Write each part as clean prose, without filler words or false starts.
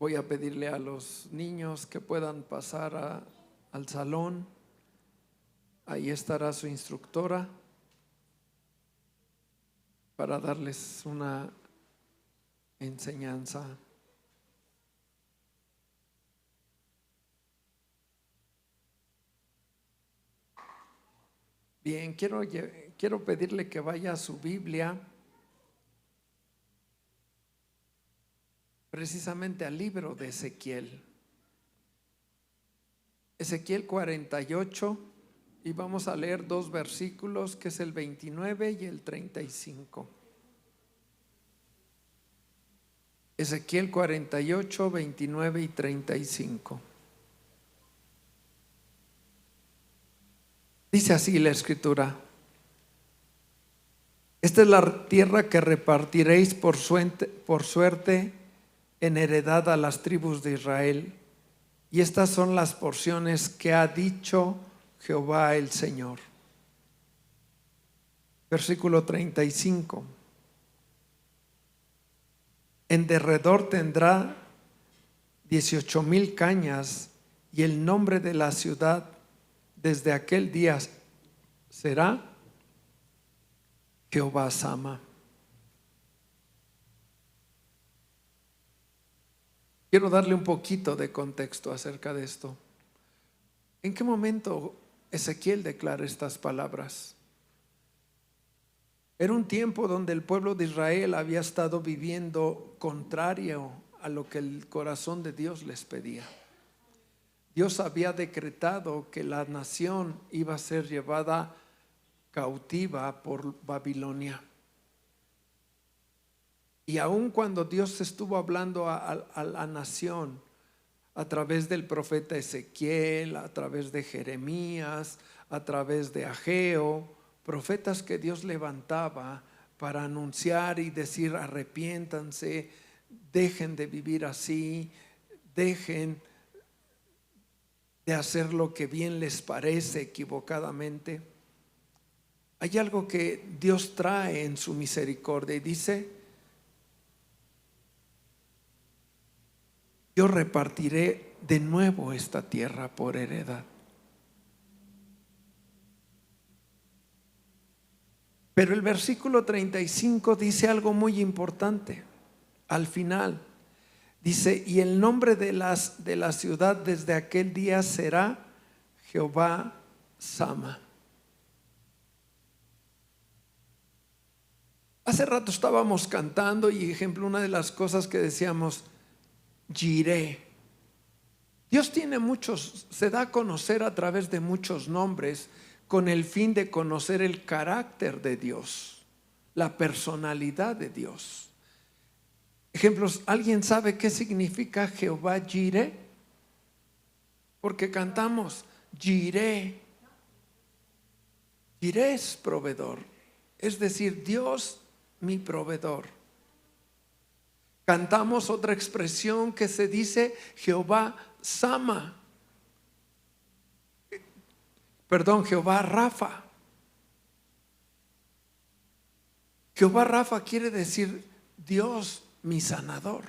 Voy a pedirle a los niños que puedan pasar al salón. Ahí estará su instructora para darles una enseñanza. Bien, quiero pedirle que vaya a su Biblia, precisamente al libro de Ezequiel. Ezequiel 48, y vamos a leer dos versículos, que es el 29 y el 35. Ezequiel 48, 29 y 35. Dice así la escritura: esta es la tierra que repartiréis por suerte en heredad a las tribus de Israel, y estas son las porciones que ha dicho Jehová el Señor. Versículo 35. En derredor tendrá 18,000 cañas, y el nombre de la ciudad desde aquel día será Jehová Sama. Quiero darle un poquito de contexto acerca de esto. ¿En qué momento Ezequiel declara estas palabras? Era un tiempo donde el pueblo de Israel había estado viviendo contrario a lo que el corazón de Dios les pedía. Dios había decretado que la nación iba a ser llevada cautiva por Babilonia. Y aun cuando Dios estuvo hablando a la nación a través del profeta Ezequiel, a través de Jeremías, a través de Ageo, profetas que Dios levantaba para anunciar y decir: arrepiéntanse, dejen de vivir así, dejen de hacer lo que bien les parece equivocadamente. Hay algo que Dios trae en su misericordia y dice: yo repartiré de nuevo esta tierra por heredad. Pero el versículo 35 dice algo muy importante. Al final dice: y el nombre de la ciudad desde aquel día será Jehová Sama. Hace rato estábamos cantando y, ejemplo, una de las cosas que decíamos: Jireh. Dios tiene muchos, se da a conocer a través de muchos nombres con el fin de conocer el carácter de Dios, la personalidad de Dios. Ejemplos, ¿alguien sabe qué significa Jehová Jireh? Porque cantamos Jireh. Jireh es proveedor, es decir, Dios mi proveedor. Cantamos otra expresión que se dice Jehová Sama. Jehová Rafa. Jehová Rafa quiere decir Dios mi sanador.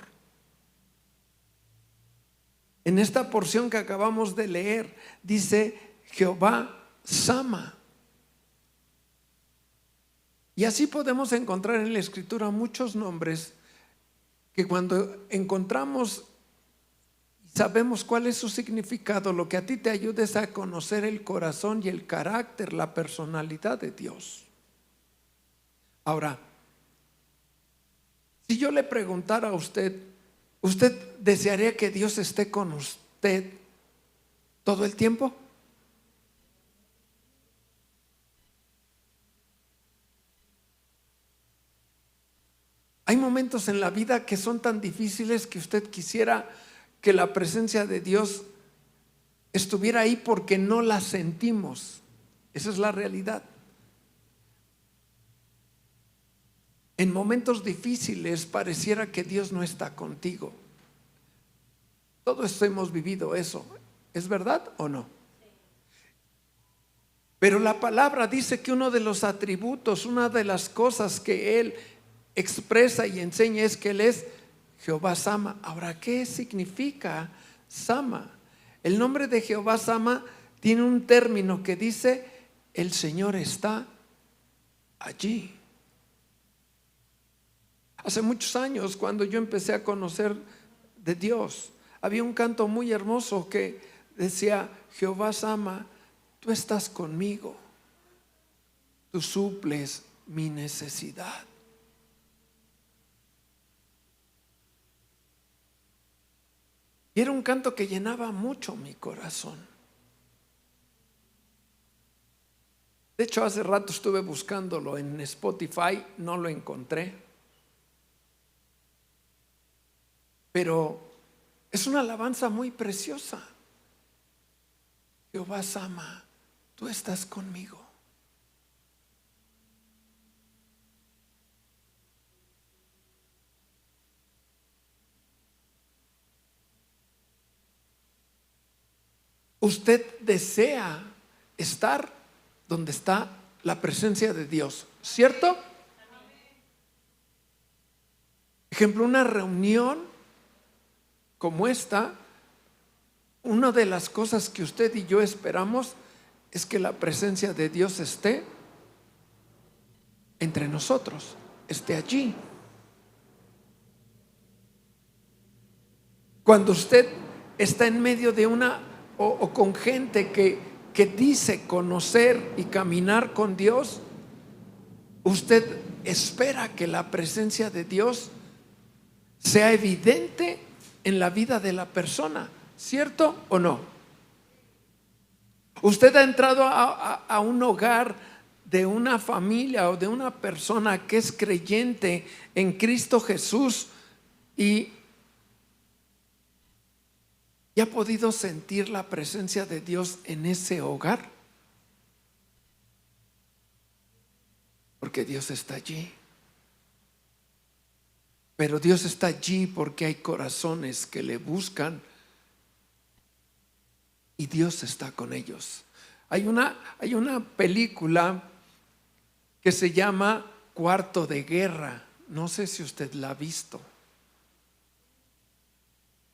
En esta porción que acabamos de leer dice Jehová Sama. Y así podemos encontrar en la escritura muchos nombres que cuando encontramos y sabemos cuál es su significado, lo que a ti te ayuda es a conocer el corazón y el carácter, la personalidad de Dios. Ahora, si yo le preguntara a usted, ¿usted desearía que Dios esté con usted todo el tiempo? Hay momentos en la vida que son tan difíciles que usted quisiera que la presencia de Dios estuviera ahí porque no la sentimos. Esa es la realidad. En momentos difíciles pareciera que Dios no está contigo. Todos hemos vivido eso. ¿Es verdad o no? Pero la palabra dice que uno de los atributos, una de las cosas que Él expresa y enseña es que Él es Jehová Sama. Ahora, ¿qué significa Sama? El nombre de Jehová Sama tiene un término que dice: el Señor está allí. Hace muchos años, cuando yo empecé a conocer de Dios, había un canto muy hermoso que decía: Jehová Sama, tú estás conmigo, tú suples mi necesidad. Y era un canto que llenaba mucho mi corazón. De hecho, hace rato estuve buscándolo en Spotify, no lo encontré. Pero es una alabanza muy preciosa. Jehová Sama, tú estás conmigo. Usted desea estar donde está la presencia de Dios, ¿cierto? Ejemplo, una reunión como esta, una de las cosas que usted y yo esperamos es que la presencia de Dios esté entre nosotros, esté allí. Cuando usted está en medio de una o con gente que dice conocer y caminar con Dios, usted espera que la presencia de Dios sea evidente en la vida de la persona, ¿cierto o no? Usted ha entrado a un hogar de una familia o de una persona que es creyente en Cristo Jesús y ha podido sentir la presencia de Dios en ese hogar, porque Dios está allí. Pero Dios está allí porque hay corazones que le buscan y Dios está con ellos. Hay una película que se llama Cuarto de Guerra. No sé si usted la ha visto.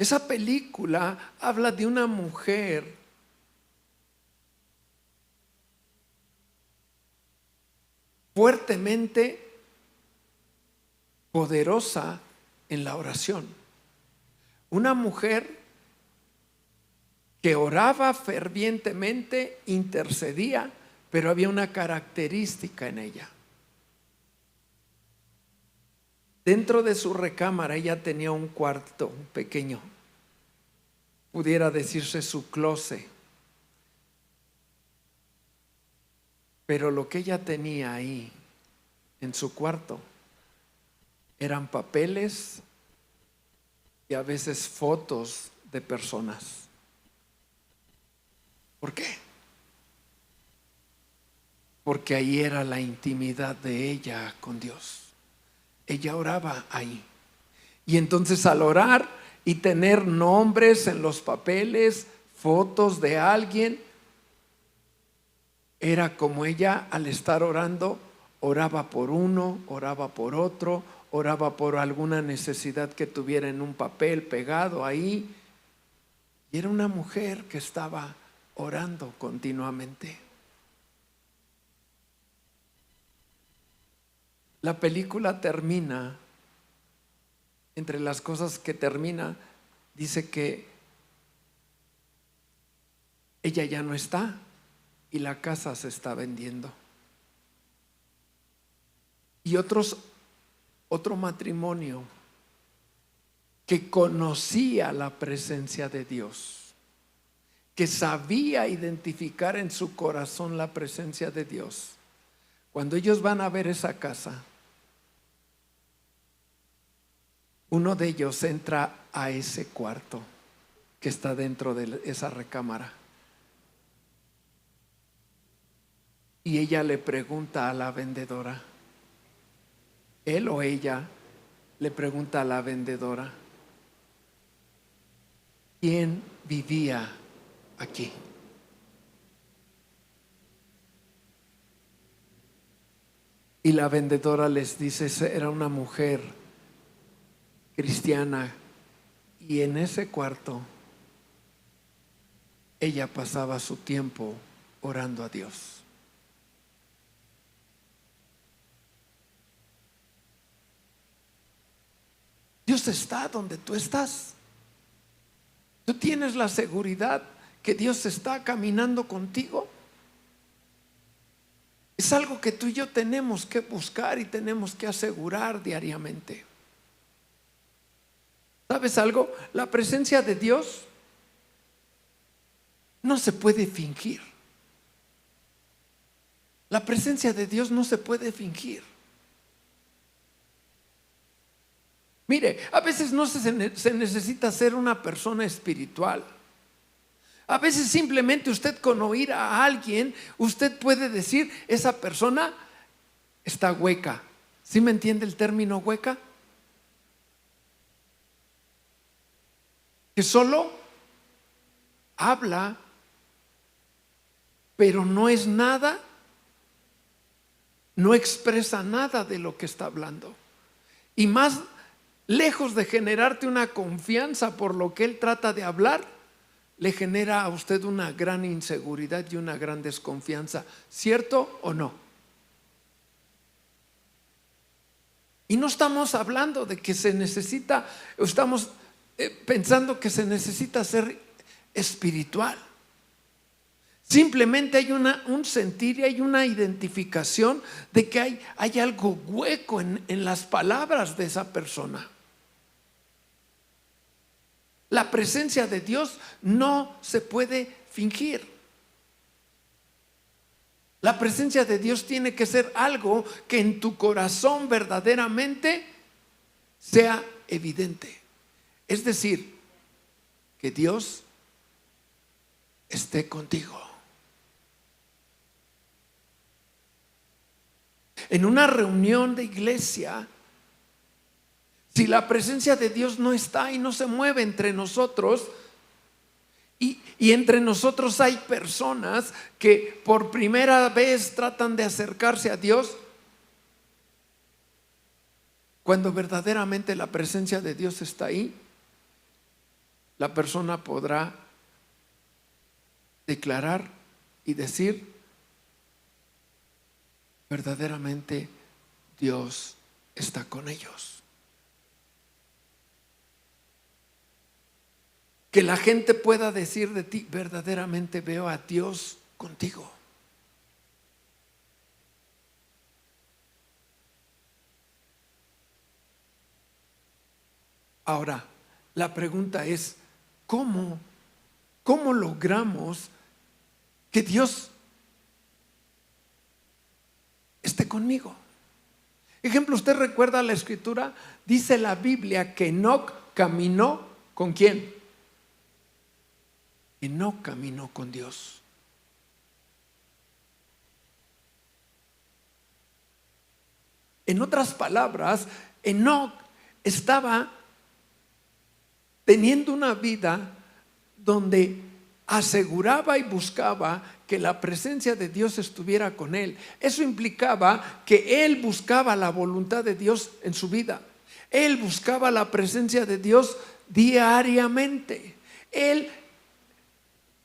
Esa película habla de una mujer fuertemente poderosa en la oración. Una mujer que oraba fervientemente, intercedía, pero había una característica en ella. Dentro de su recámara ella tenía un cuarto pequeño, pudiera decirse su closet. Pero lo que ella tenía ahí en su cuarto eran papeles y a veces fotos de personas. ¿Por qué? Porque ahí era la intimidad de ella con Dios. Ella oraba ahí. Y entonces al orar y tener nombres en los papeles, fotos de alguien, era como ella al estar orando, oraba por uno, oraba por otro, oraba por alguna necesidad que tuviera en un papel pegado ahí. Y era una mujer que estaba orando continuamente. La película termina, entre las cosas que termina, dice que ella ya no está y la casa se está vendiendo. Y otro matrimonio que conocía la presencia de Dios, que sabía identificar en su corazón la presencia de Dios, cuando ellos van a ver esa casa, uno de ellos entra a ese cuarto que está dentro de esa recámara y ella le pregunta a la vendedora, él o ella le pregunta a la vendedora, ¿quién vivía aquí? Y la vendedora les dice, era una mujer cristiana, y en ese cuarto ella pasaba su tiempo orando a Dios. Dios está donde tú estás. Tú tienes la seguridad que Dios está caminando contigo. Es algo que tú y yo tenemos que buscar y tenemos que asegurar diariamente. ¿Sabes algo? La presencia de Dios no se puede fingir. La presencia de Dios no se puede fingir. Mire, a veces no se necesita ser una persona espiritual. A veces simplemente usted con oír a alguien, usted puede decir, esa persona está hueca. ¿Sí me entiende el término hueca? Que solo habla, pero no es nada, no expresa nada de lo que está hablando. Y más lejos de generarte una confianza por lo que él trata de hablar, le genera a usted una gran inseguridad y una gran desconfianza. ¿Cierto o no? Y no estamos hablando de que se necesita, estamos pensando que se necesita ser espiritual. Simplemente hay un sentir y hay una identificación de que hay algo hueco en las palabras de esa persona. La presencia de Dios no se puede fingir. La presencia de Dios tiene que ser algo que en tu corazón verdaderamente sea evidente. Es decir, que Dios esté contigo. En una reunión de iglesia, si la presencia de Dios no está y no se mueve entre nosotros, y entre nosotros hay personas que por primera vez tratan de acercarse a Dios, cuando verdaderamente la presencia de Dios está ahí, la persona podrá declarar y decir, verdaderamente Dios está con ellos. Que la gente pueda decir de ti, verdaderamente veo a Dios contigo. Ahora, la pregunta es, ¿cómo logramos que Dios esté conmigo? Ejemplo, usted recuerda la escritura, dice la Biblia que Enoc caminó ¿con quién? Enoc caminó con Dios. En otras palabras, Enoc estaba teniendo una vida donde aseguraba y buscaba que la presencia de Dios estuviera con él. Eso implicaba que él buscaba la voluntad de Dios en su vida. Él buscaba la presencia de Dios diariamente. Él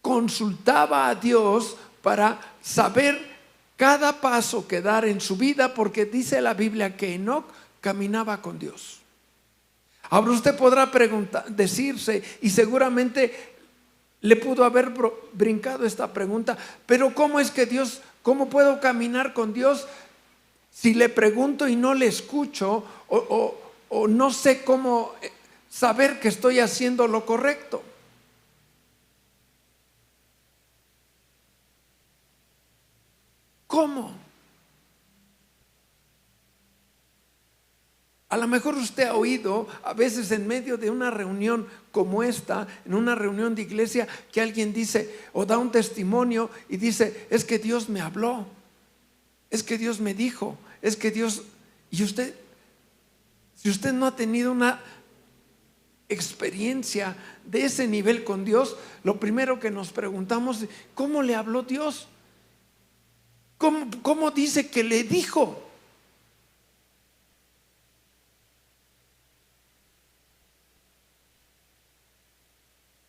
consultaba a Dios para saber cada paso que dar en su vida, porque dice la Biblia que Enoc caminaba con Dios. Ahora usted podrá decirse, y seguramente le pudo haber brincado esta pregunta, pero ¿cómo es que Dios, cómo puedo caminar con Dios si le pregunto y no le escucho, o no sé cómo saber que estoy haciendo lo correcto? ¿Cómo? A lo mejor usted ha oído a veces en medio de una reunión como esta, en una reunión de iglesia, que alguien dice o da un testimonio y dice, es que Dios me habló, es que Dios me dijo, es que Dios... Y usted, si usted no ha tenido una experiencia de ese nivel con Dios, lo primero que nos preguntamos es, ¿cómo le habló Dios? ¿Cómo dice que le dijo?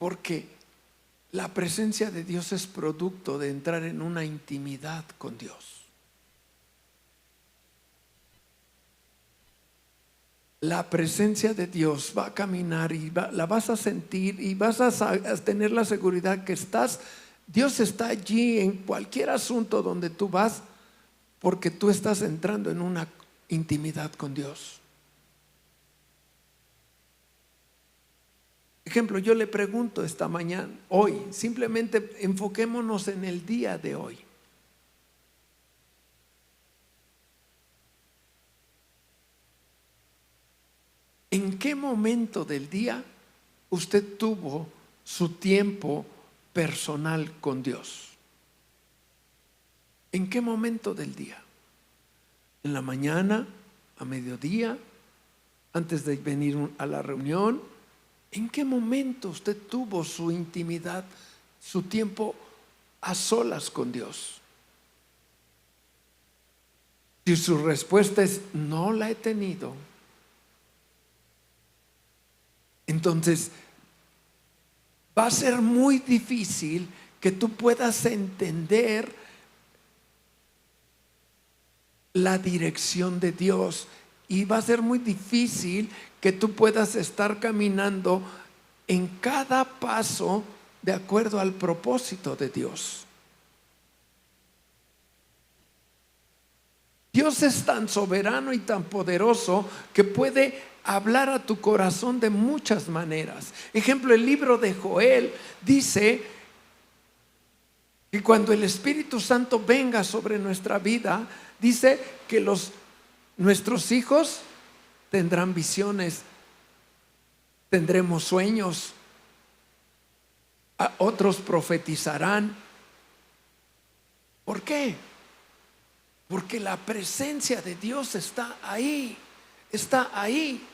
Porque la presencia de Dios es producto de entrar en una intimidad con Dios. La presencia de Dios va a caminar y la vas a sentir y vas a tener la seguridad que Dios está allí en cualquier asunto donde tú vas, porque tú estás entrando en una intimidad con Dios. Ejemplo, yo le pregunto esta mañana, hoy, simplemente enfoquémonos en el día de hoy. ¿En qué momento del día usted tuvo su tiempo personal con Dios? ¿En qué momento del día? ¿En la mañana? ¿A mediodía? ¿Antes de venir a la reunión? ¿En qué momento usted tuvo su intimidad, su tiempo a solas con Dios? Si su respuesta es no la he tenido, entonces va a ser muy difícil que tú puedas entender la dirección de Dios, y va a ser muy difícil que tú puedas estar caminando en cada paso de acuerdo al propósito de Dios. Dios es tan soberano y tan poderoso que puede hablar a tu corazón de muchas maneras. Ejemplo, el libro de Joel dice que cuando el Espíritu Santo venga sobre nuestra vida, dice que nuestros hijos tendrán visiones, tendremos sueños, otros profetizarán. ¿Por qué? Porque la presencia de Dios está ahí, está ahí.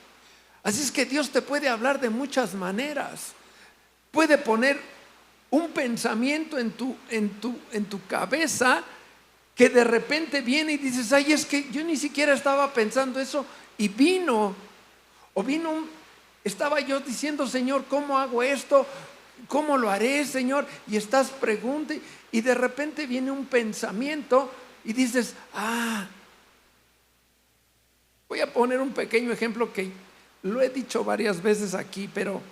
Así es que Dios te puede hablar de muchas maneras. Puede poner un pensamiento en tu cabeza que de repente viene y dices, ay, es que yo ni siquiera estaba pensando eso, y estaba yo diciendo, Señor, ¿cómo hago esto? ¿Cómo lo haré, Señor? Y estás preguntando, y de repente viene un pensamiento y dices, voy a poner un pequeño ejemplo que lo he dicho varias veces aquí, pero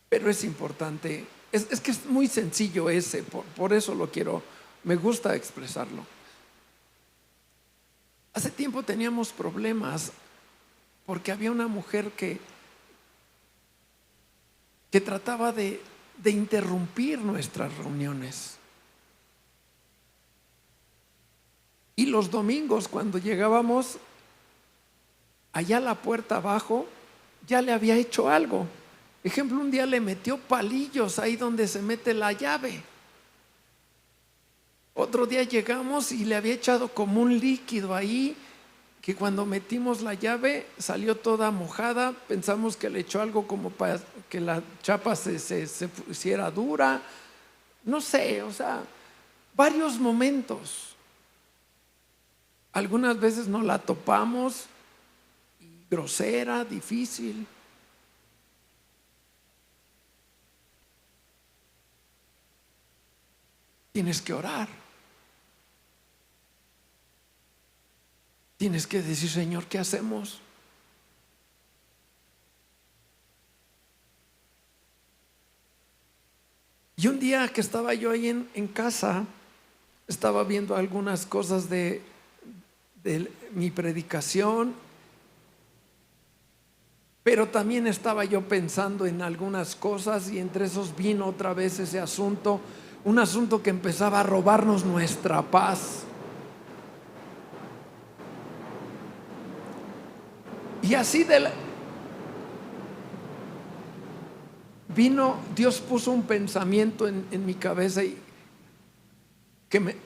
es importante. Es que es muy sencillo por eso me gusta expresarlo. Hace tiempo teníamos problemas porque había una mujer que trataba de interrumpir nuestras reuniones. Y los domingos, cuando llegábamos allá a la puerta abajo, ya le había hecho algo. Ejemplo, un día le metió palillos ahí donde se mete la llave. Otro día llegamos y le había echado como un líquido ahí, que cuando metimos la llave salió toda mojada. Pensamos que le echó algo como para que la chapa se hiciera dura. No sé, o sea, varios momentos. Algunas veces no la topamos, grosera, difícil. Tienes que orar. Tienes que decir, Señor, ¿qué hacemos? Y un día que estaba yo ahí en casa, estaba viendo algunas cosas de mi predicación, pero también estaba yo pensando en algunas cosas, y entre esos vino otra vez ese asunto, un asunto que empezaba a robarnos nuestra paz. Y así Dios puso un pensamiento en mi cabeza, y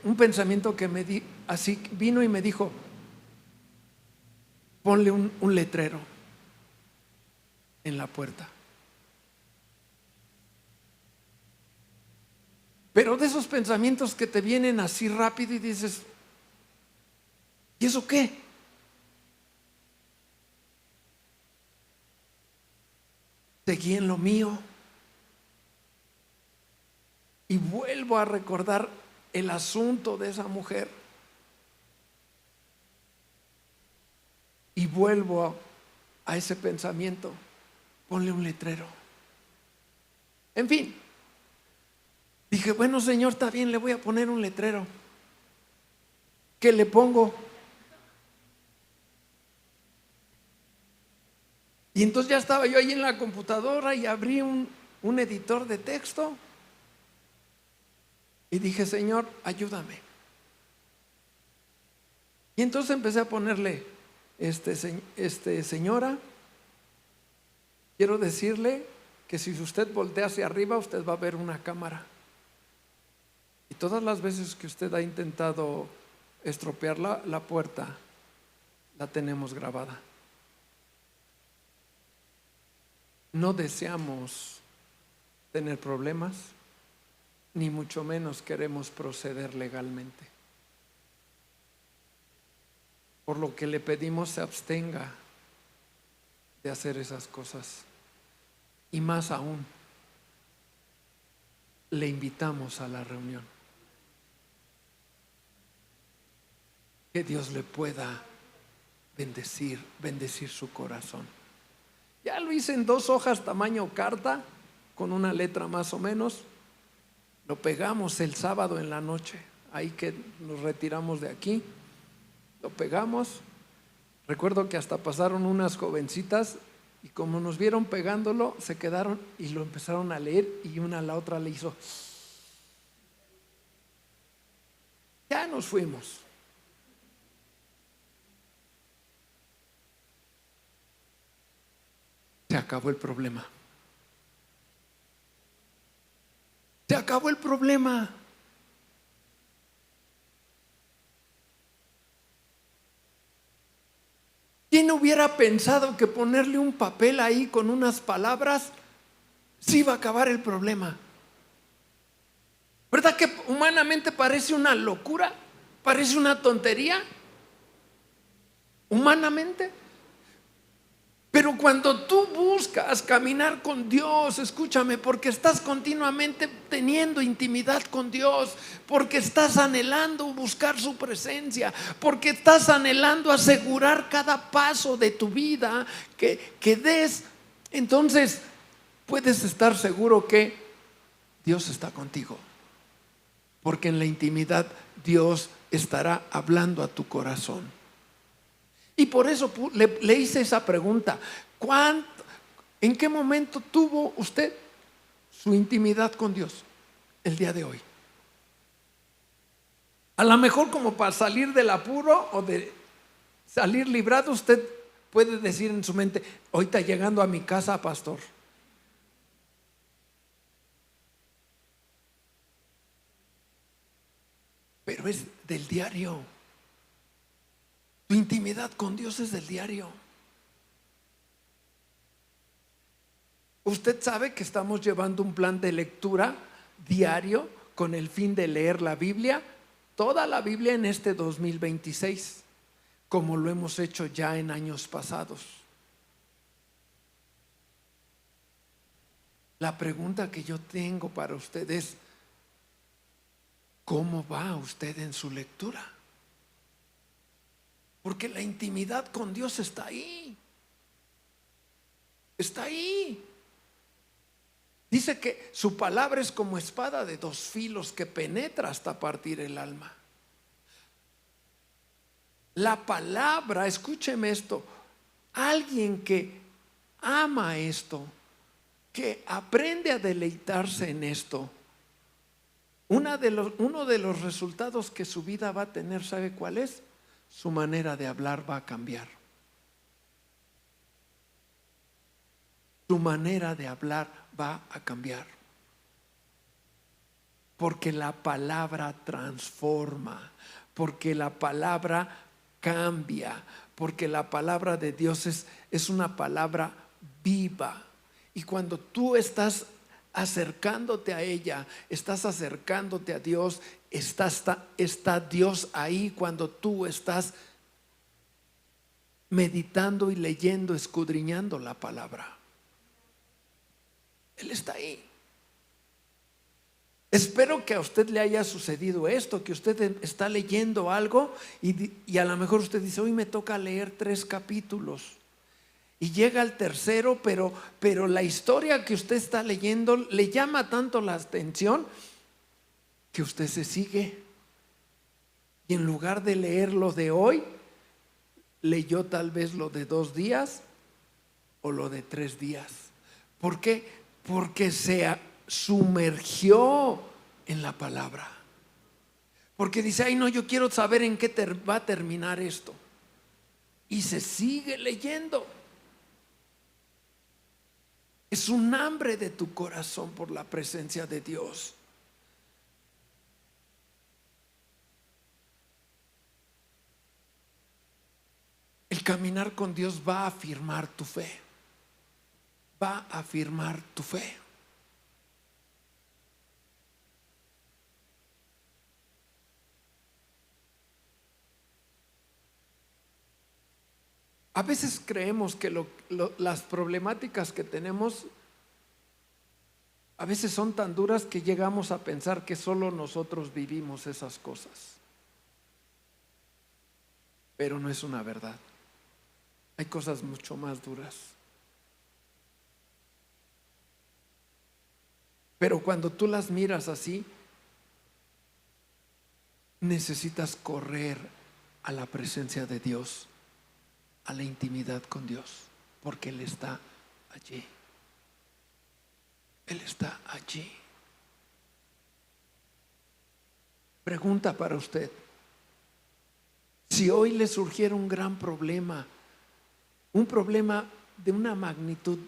un pensamiento que así vino y me dijo, ponle un letrero en la puerta. Pero de esos pensamientos que te vienen así rápido y dices, ¿y eso qué? . seguí en lo mío y vuelvo a recordar el asunto de esa mujer y vuelvo a ese pensamiento: ponle un letrero. En fin, dije, bueno, Señor, está bien, le voy a poner un letrero. ¿Qué le pongo? Y entonces ya estaba yo ahí en la computadora y abrí un editor de texto y dije, Señor, ayúdame. Y entonces empecé a ponerle, señora, quiero decirle que si usted voltea hacia arriba, usted va a ver una cámara. Y todas las veces que usted ha intentado estropear la puerta, la tenemos grabada. No deseamos tener problemas, ni mucho menos queremos proceder legalmente. Por lo que le pedimos se abstenga de hacer esas cosas. Y más aún, le invitamos a la reunión. Que Dios le pueda bendecir su corazón. Ya lo hice en 2 hojas tamaño carta, con una letra más o menos. Lo pegamos el sábado en la noche, ahí que nos retiramos de aquí. Lo pegamos. Recuerdo que hasta pasaron unas jovencitas y como nos vieron pegándolo, se quedaron y lo empezaron a leer y una a la otra le hizo. Ya nos fuimos. Se acabó el problema. Se acabó el problema. ¿Quién hubiera pensado que ponerle un papel ahí con unas palabras sí iba a acabar el problema? ¿Verdad que humanamente parece una locura? ¿Parece una tontería? Humanamente. Pero cuando tú buscas caminar con Dios, escúchame, porque estás continuamente teniendo intimidad con Dios, porque estás anhelando buscar su presencia, porque estás anhelando asegurar cada paso de tu vida que des, entonces puedes estar seguro que Dios está contigo, porque en la intimidad Dios estará hablando a tu corazón. Y por eso le hice esa pregunta: ¿en qué momento tuvo usted su intimidad con Dios el día de hoy? A lo mejor como para salir del apuro o de salir librado, usted puede decir en su mente: hoy está llegando a mi casa, pastor. Pero es del diario. Tu intimidad con Dios es del diario. Usted sabe que estamos llevando un plan de lectura diario con el fin de leer la Biblia, toda la Biblia en este 2026, como lo hemos hecho ya en años pasados. La pregunta que yo tengo para usted es: ¿cómo va usted en su lectura? Porque la intimidad con Dios está ahí. Está ahí. Dice que su palabra es como espada de 2 filos que penetra hasta partir el alma. La palabra, escúcheme esto, alguien que ama esto, que aprende a deleitarse en esto, uno de los resultados que su vida va a tener, ¿sabe cuál es? Su manera de hablar va a cambiar. Su manera de hablar va a cambiar. Porque la palabra transforma, porque la palabra cambia, porque la palabra de Dios es una palabra viva. Y cuando tú estás acercándote a ella, estás acercándote a Dios, está Dios ahí cuando tú estás meditando y leyendo, escudriñando la palabra. Él está ahí. Espero que a usted le haya sucedido esto, que usted está leyendo algo y a lo mejor usted dice, hoy me toca leer 3 capítulos. Y llega al tercero, pero la historia que usted está leyendo le llama tanto la atención que usted se sigue. Y en lugar de leer lo de hoy, leyó tal vez lo de 2 días o lo de 3 días. ¿Por qué? Porque se sumergió en la palabra. Porque dice, ay no, yo quiero saber en qué va a terminar esto. Y se sigue leyendo. Es un hambre de tu corazón por la presencia de Dios. El caminar con Dios va a afirmar tu fe. Va a afirmar tu fe. A veces creemos que las problemáticas que tenemos a veces son tan duras que llegamos a pensar que solo nosotros vivimos esas cosas. Pero no es una verdad. Hay cosas mucho más duras. Pero cuando tú las miras así, necesitas correr a la presencia de Dios, a la intimidad con Dios, porque Él está allí. Él está allí. Pregunta para usted: si hoy le surgiera un gran problema, un problema de una magnitud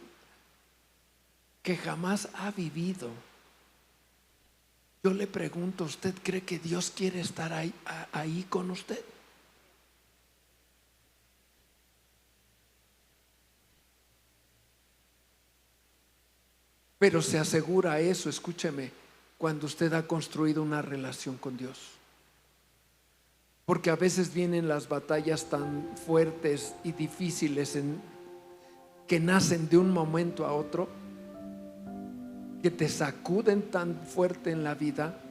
que jamás ha vivido, yo le pregunto, ¿usted cree que Dios quiere estar ahí con usted? Pero se asegura eso, escúcheme, cuando usted ha construido una relación con Dios. Porque a veces vienen las batallas tan fuertes y difíciles que nacen de un momento a otro, que te sacuden tan fuerte en la vida,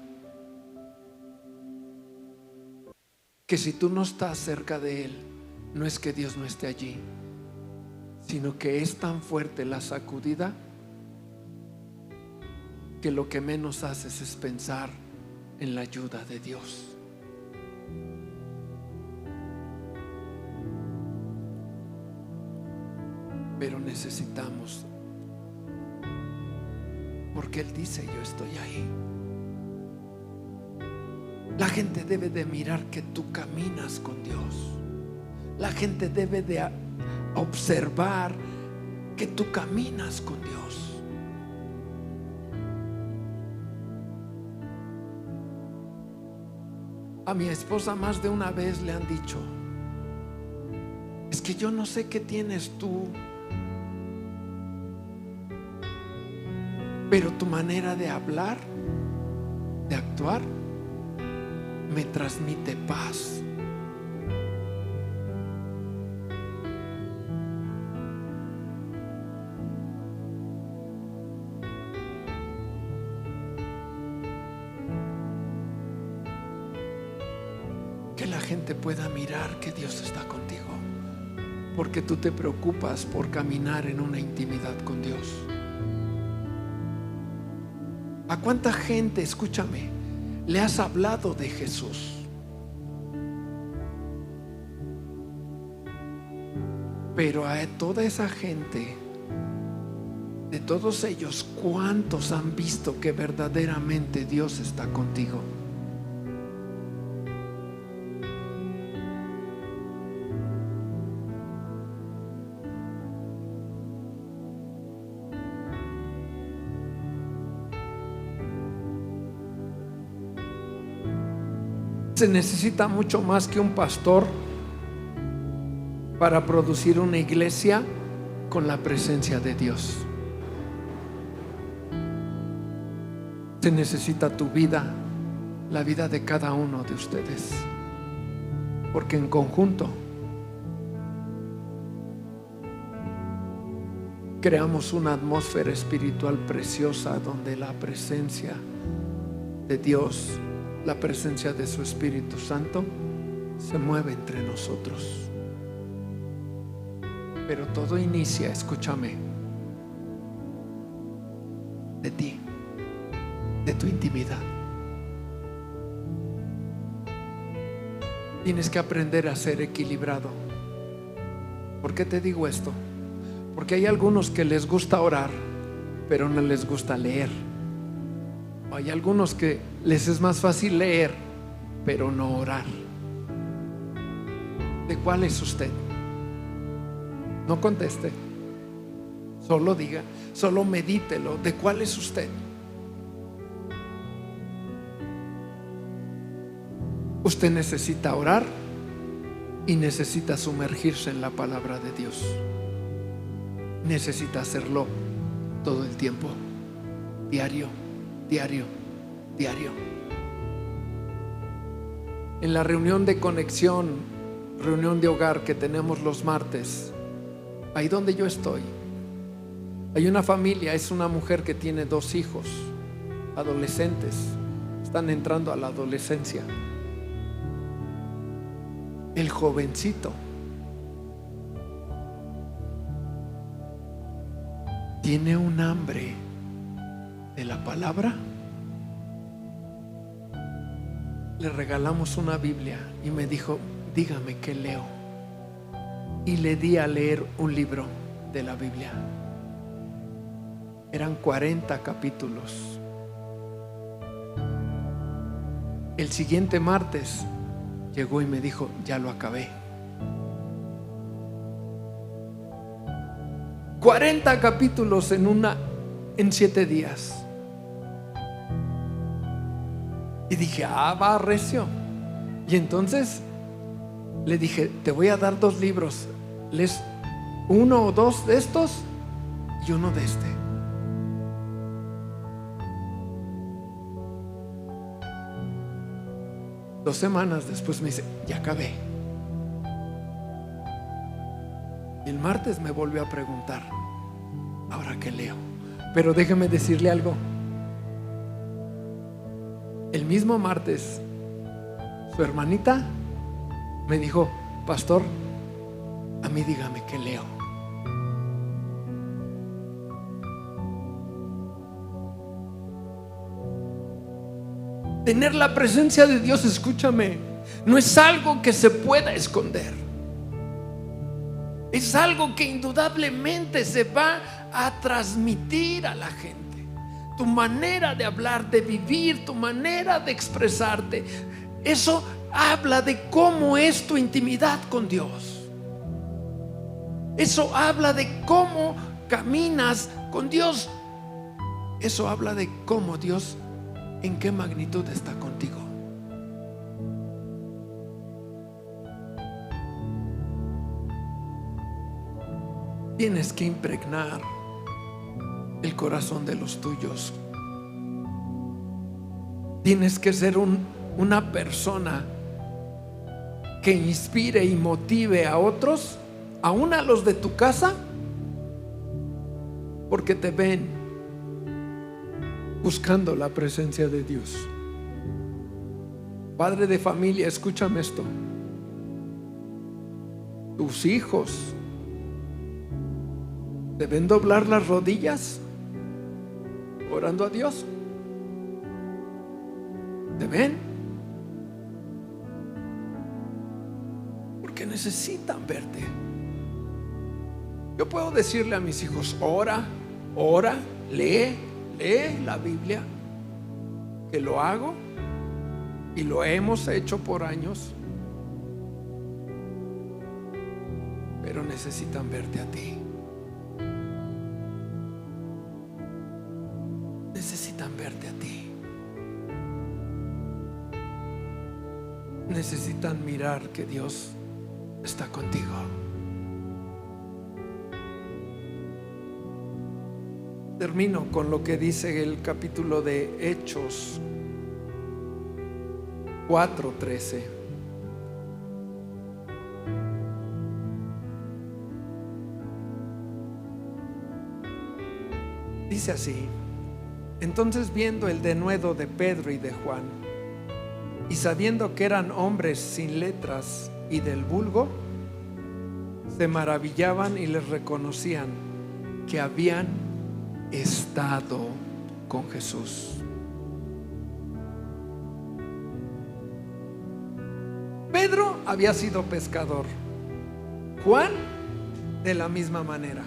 que si tú no estás cerca de Él, no es que Dios no esté allí, sino que es tan fuerte la sacudida que lo que menos haces es pensar en la ayuda de Dios. Pero necesitamos, porque Él dice, yo estoy ahí. La gente debe de mirar que tú caminas con Dios. La gente debe de observar que tú caminas con Dios. A mi esposa más de una vez le han dicho, es que yo no sé qué tienes tú, pero tu manera de hablar, de actuar, me transmite paz. Que la gente pueda mirar que Dios está contigo, porque tú te preocupas por caminar en una intimidad con Dios. ¿A cuánta gente, escúchame, le has hablado de Jesús? Pero a toda esa gente, de todos ellos, ¿cuántos han visto que verdaderamente Dios está contigo? Se necesita mucho más que un pastor para producir una iglesia con la presencia de Dios. Se necesita tu vida, la vida de cada uno de ustedes, porque en conjunto creamos una atmósfera espiritual preciosa donde la presencia de Dios, la presencia de su Espíritu Santo se mueve entre nosotros. Pero todo inicia, escúchame, de ti, de tu intimidad. Tienes que aprender a ser equilibrado. ¿Por qué te digo esto? Porque hay algunos que les gusta orar, pero no les gusta leer. Hay algunos que les es más fácil leer, pero no orar. ¿De cuál es usted? No conteste, solo diga, solo medítelo. ¿De cuál es usted? Usted necesita orar y necesita sumergirse en la palabra de Dios. Necesita hacerlo todo el tiempo, diario, diario, diario. En la reunión de conexión, reunión de hogar que tenemos los martes, ahí donde yo estoy, hay una familia, es una mujer que tiene 2 hijos, adolescentes, están entrando a la adolescencia. El jovencito tiene un hambre de la palabra. Le regalamos una Biblia y me dijo, dígame qué leo. Y le di a leer un libro de la Biblia. Eran 40 capítulos. El siguiente martes llegó y me dijo, ya lo acabé. 40 capítulos en 7 días. Y dije, va recio. Y entonces le dije, te voy a dar 2 libros. Lees 1 o 2 de estos y 1 de este. Dos semanas después me dice, ya acabé. Y el martes me volvió a preguntar, ¿ahora qué leo? Pero déjeme decirle algo. El mismo martes, su hermanita me dijo, pastor, a mí dígame qué leo. Tener la presencia de Dios, escúchame, no es algo que se pueda esconder. Es algo que indudablemente se va a transmitir a la gente. Tu manera de hablar, de vivir, tu manera de expresarte, eso habla de cómo es tu intimidad con Dios. Eso habla de cómo caminas con Dios. Eso habla de cómo Dios, en qué magnitud está contigo. Tienes que impregnar el corazón de los tuyos. Tienes que ser una persona que inspire y motive a otros, aún a los de tu casa, porque te ven buscando la presencia de Dios. Padre de familia, escúchame esto. Tus hijos deben doblar las rodillas orando a Dios. ¿Deben? Porque necesitan verte. Yo puedo decirle a mis hijos, ora, lee la Biblia, que lo hago y lo hemos hecho por años, pero necesitan verte a ti. Necesitan verte a ti. Necesitan mirar que Dios está contigo. Termino con lo que dice el capítulo de Hechos 4:13. Dice así: entonces, viendo el denuedo de Pedro y de Juan, y sabiendo que eran hombres sin letras y del vulgo, se maravillaban y les reconocían que habían estado con Jesús. Pedro había sido pescador, Juan de la misma manera.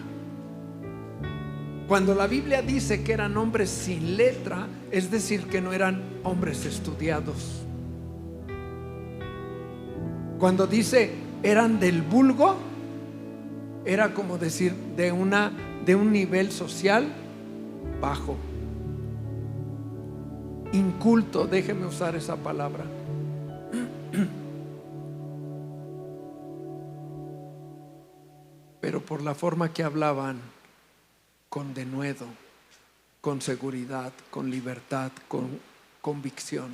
Cuando la Biblia dice que eran hombres sin letra, es decir, que no eran hombres estudiados. Cuando dice eran del vulgo, era como decir de un nivel social bajo, inculto, déjeme usar esa palabra. Pero por la forma que hablaban, con denuedo, con seguridad, con libertad, con convicción.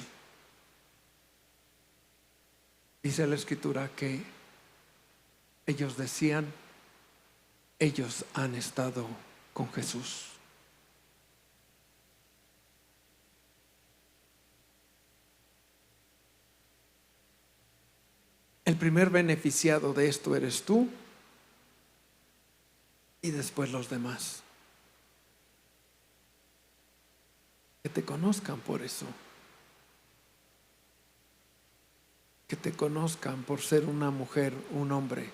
Dice la Escritura que ellos decían: ellos han estado con Jesús. El primer beneficiado de esto eres tú y después los demás. Que te conozcan por eso. Que te conozcan por ser una mujer, un hombre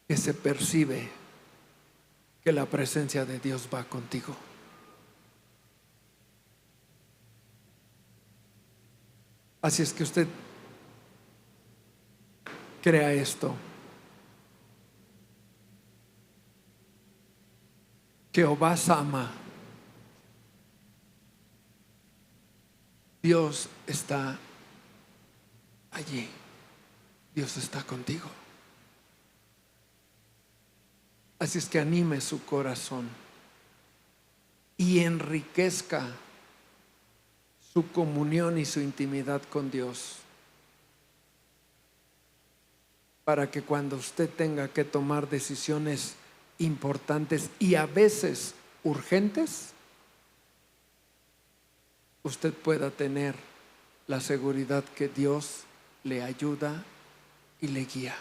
que se percibe que la presencia de Dios va contigo. Así es que usted crea esto: Jehová Sama, Dios está allí, Dios está contigo. Así es que anime su corazón y enriquezca su comunión y su intimidad con Dios, para que cuando usted tenga que tomar decisiones importantes y a veces urgentes, usted pueda tener la seguridad que Dios le ayuda y le guía.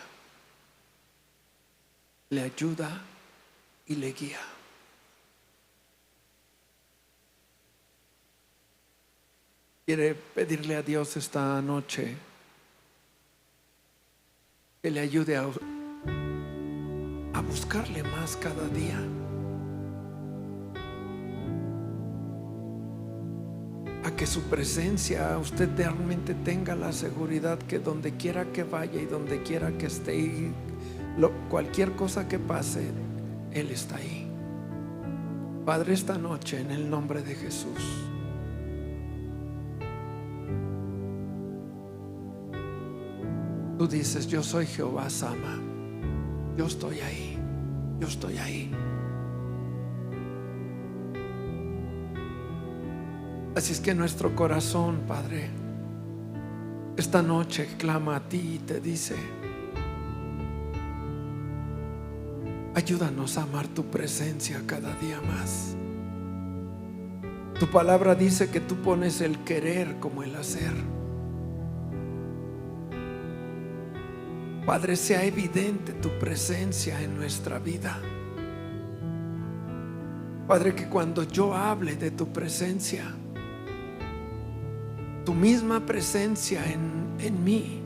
Le ayuda y le guía. Quiere pedirle a Dios esta noche que le ayude a buscarle más cada día. A que su presencia, usted realmente tenga la seguridad que donde quiera que vaya y donde quiera que esté y cualquier cosa que pase, Él está ahí. Padre, esta noche en el nombre de Jesús, tú dices: yo soy Jehová Sama, yo estoy ahí, yo estoy ahí. Así es que nuestro corazón, Padre, esta noche clama a ti y te dice: ayúdanos a amar tu presencia cada día más. Tu palabra dice que tú pones el querer como el hacer. Padre, sea evidente tu presencia en nuestra vida. Padre, que cuando yo hable de tu presencia, tu misma presencia en mí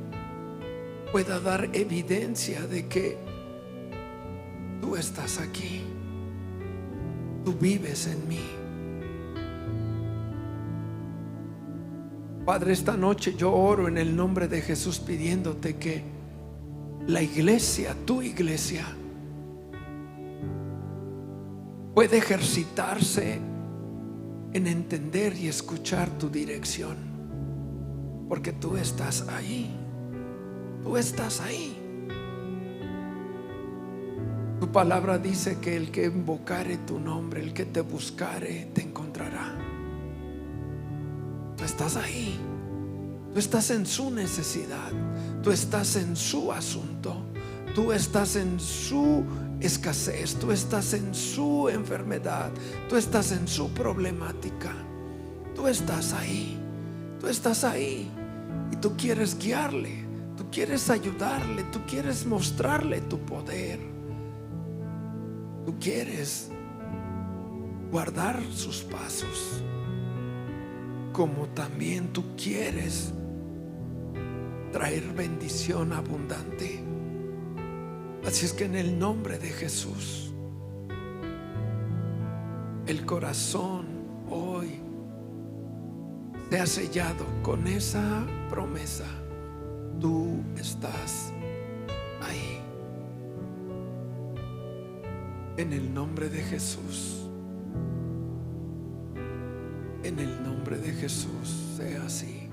pueda dar evidencia de que tú estás aquí, tú vives en mí. Padre, esta noche yo oro en el nombre de Jesús pidiéndote que la iglesia, tu iglesia, puede ejercitarse en entender y escuchar tu dirección, porque tú estás ahí, tú estás ahí. Tu palabra dice que el que invocare tu nombre, el que te buscare, te encontrará. Tú estás ahí, tú estás en su necesidad, tú estás en su asunto, Tú estás en su escasez, tú estás en su enfermedad, tú estás en su problemática. Tú estás ahí, tú estás ahí y tú quieres guiarle, tú quieres ayudarle, tú quieres mostrarle tu poder, tú quieres guardar sus pasos, como también tú quieres traer bendición abundante. Así es que en el nombre de Jesús, el corazón hoy te ha sellado con esa promesa. Tú estás ahí. En el nombre de Jesús, en el nombre de Jesús, sea así.